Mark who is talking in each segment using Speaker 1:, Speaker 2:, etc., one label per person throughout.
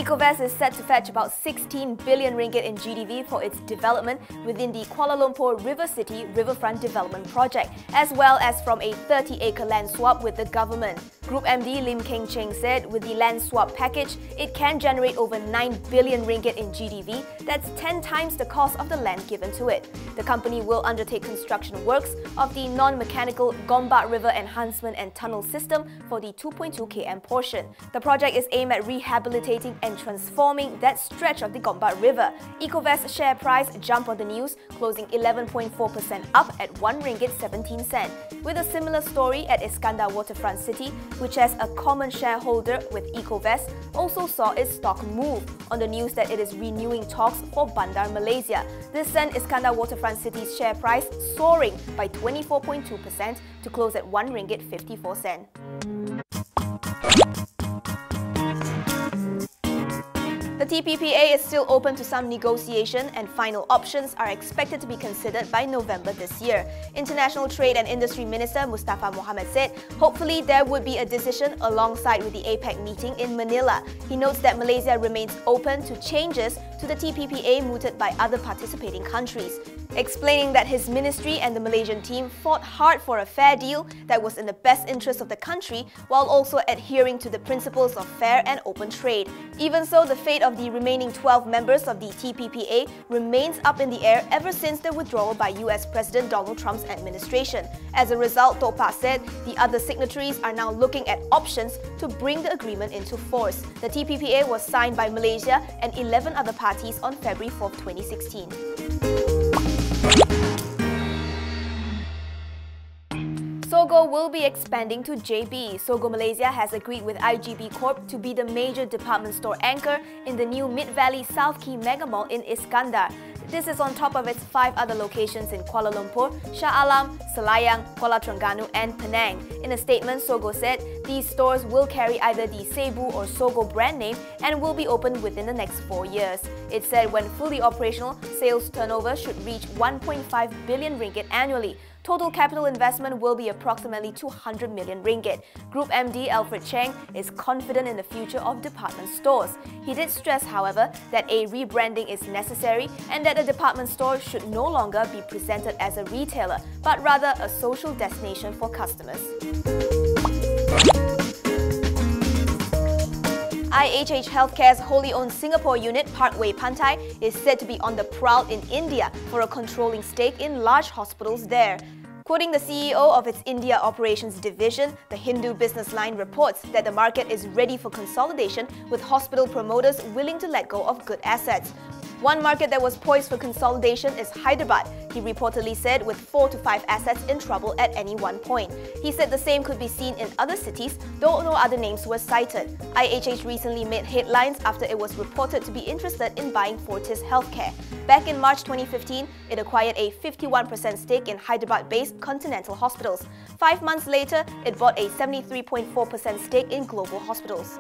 Speaker 1: Ekovest is set to fetch about 16 billion ringgit in GDV for its development within the Kuala Lumpur River City Riverfront Development Project, as well as from a 30-acre land swap with the government. Group MD Lim Keng Cheng said with the land swap package, it can generate over 9 billion ringgit in GDV. That's 10 times the cost of the land given to it. The company will undertake construction works of the non-mechanical Gombak River Enhancement and Tunnel System for the 2.2 km portion. The project is aimed at rehabilitating and transforming that stretch of the Gombak River. Ekovest's share price jumped on the news, closing 11.4% up at 1 ringgit 17 cent. With a similar story at Iskandar Waterfront City, which has a common shareholder with Ekovest, also saw its stock move on the news that it is renewing talks for Bandar Malaysia. This sent Iskandar Waterfront City's share price soaring by 24.2% to close at 1 ringgit 54 cent. The TPPA is still open to some negotiation and final options are expected to be considered by November this year. International Trade and Industry Minister Mustafa Mohamad said hopefully there would be a decision alongside with the APEC meeting in Manila. He notes that Malaysia remains open to changes to the TPPA mooted by other participating countries, explaining that his ministry and the Malaysian team fought hard for a fair deal that was in the best interest of the country while also adhering to the principles of fair and open trade. Even so, the fate of the remaining 12 members of the TPPA remains up in the air ever since the withdrawal by US President Donald Trump's administration. As a result, Topa said the other signatories are now looking at options to bring the agreement into force. The TPPA was signed by Malaysia and 11 other parties on February 4, 2016. Sogo will be expanding to JB. Sogo Malaysia has agreed with IGB Corp to be the major department store anchor in the new Mid-Valley South Quay Mega Mall in Iskandar. This is on top of its 5 other locations in Kuala Lumpur, Shah Alam, Selayang, Kuala Terengganu and Penang. In a statement, Sogo said these stores will carry either the Cebu or Sogo brand name and will be opened within the next 4 years. It said when fully operational, sales turnover should reach 1.5 billion ringgit annually. Total capital investment will be approximately 200 million ringgit. Group MD Alfred Cheng is confident in the future of department stores. He did stress, however, that a rebranding is necessary and that a department store should no longer be presented as a retailer, but rather a social destination for customers. IHH Healthcare's wholly owned Singapore unit, Parkway Pantai, is said to be on the prowl in India for a controlling stake in large hospitals there. Quoting the CEO of its India Operations Division, the Hindu Business Line reports that the market is ready for consolidation with hospital promoters willing to let go of good assets. One market that was poised for consolidation is Hyderabad, he reportedly said, with 4 to 5 assets in trouble at any one point. He said the same could be seen in other cities, though no other names were cited. IHH recently made headlines after it was reported to be interested in buying Fortis Healthcare. Back in March 2015, it acquired a 51% stake in Hyderabad-based Continental Hospitals. 5 months later, it bought a 73.4% stake in Global Hospitals.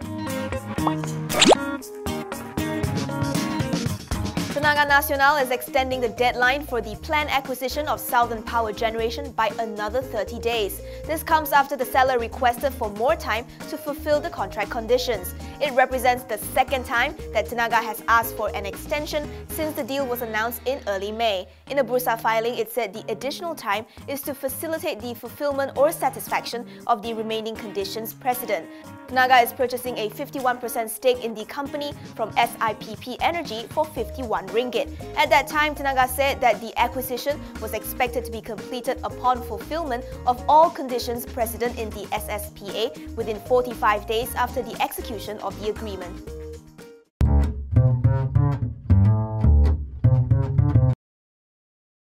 Speaker 1: Tenaga Nasional is extending the deadline for the planned acquisition of Southern Power Generation by another 30 days. This comes after the seller requested for more time to fulfill the contract conditions. It represents the second time that Tenaga has asked for an extension since the deal was announced in early May. In a Bursa filing, it said the additional time is to facilitate the fulfillment or satisfaction of the remaining conditions precedent. Tenaga is purchasing a 51% stake in the company from SIPP Energy for 51 ringgit. At that time, Tenaga said that the acquisition was expected to be completed upon fulfillment of all conditions precedent in the SSPA within 45 days after the execution of the agreement.